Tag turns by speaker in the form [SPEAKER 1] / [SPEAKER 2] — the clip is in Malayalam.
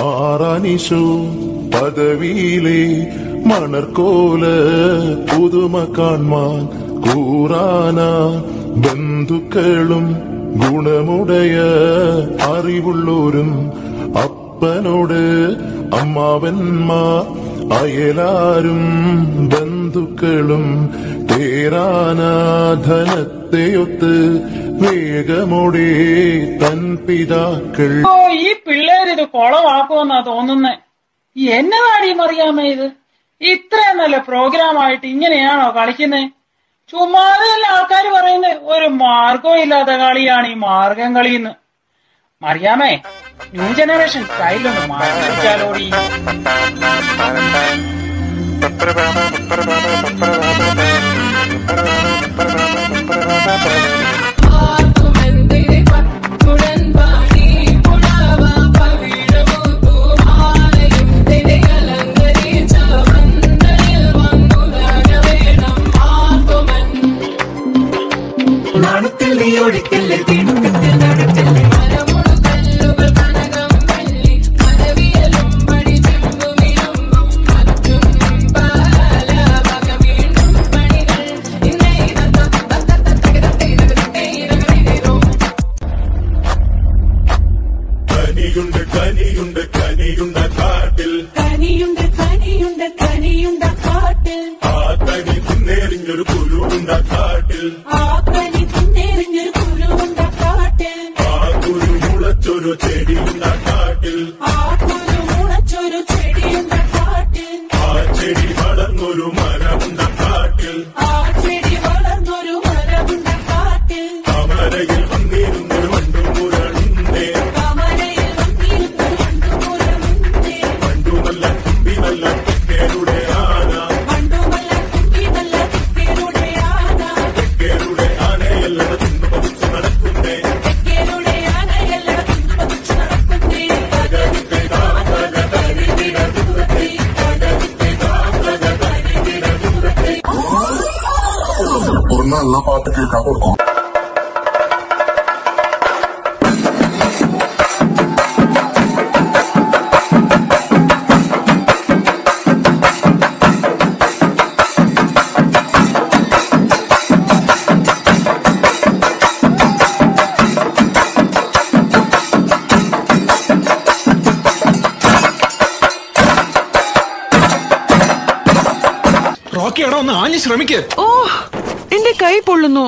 [SPEAKER 1] മാറാനിശു പദവിയിലെ മണർക്കോല പുതുമ കാൺമാൻ കൂറാന ബന്ധുക്കളും ഗുണമുടയ അറിവുള്ളോരും അപ്പനോട് അമ്മാവന്മാർ അയലാരും ബന്ധുക്കളും തേരാനാധനത്തെയൊത്ത് വേഗമോടെ തൻ പിതാക്കൾ.
[SPEAKER 2] ഈ പിള്ളേരിത് കൊളവാക്കുമെന്നാ തോന്നുന്നേ. എന്നതാടി മറിയാമേ ഇത്? ഇത്രയും നല്ല പ്രോഗ്രാമായിട്ട് ഇങ്ങനെയാണോ കളിക്കുന്നേ? ചുമ്മാതെയല്ല ആൾക്കാർ പറയുന്നത് ഒരു മാർഗവും ഇല്ലാത്ത കളിയാണ് ഈ മാർഗം കളിന്ന്. മറിയാമേ, ന്യൂ ജനറേഷൻ സ്റ്റൈലൊന്ന് മാറ്റിച്ചാലോടി.
[SPEAKER 1] നല്ല പാട്ട് കേൾക്കാൻ കൊടുക്കും.
[SPEAKER 3] റോക്കിയാണോ ഒന്ന് ആഞ്ഞ് ശ്രമിക്ക്.
[SPEAKER 4] ഓ, എന്റെ കൈ പൊള്ളുന്നു.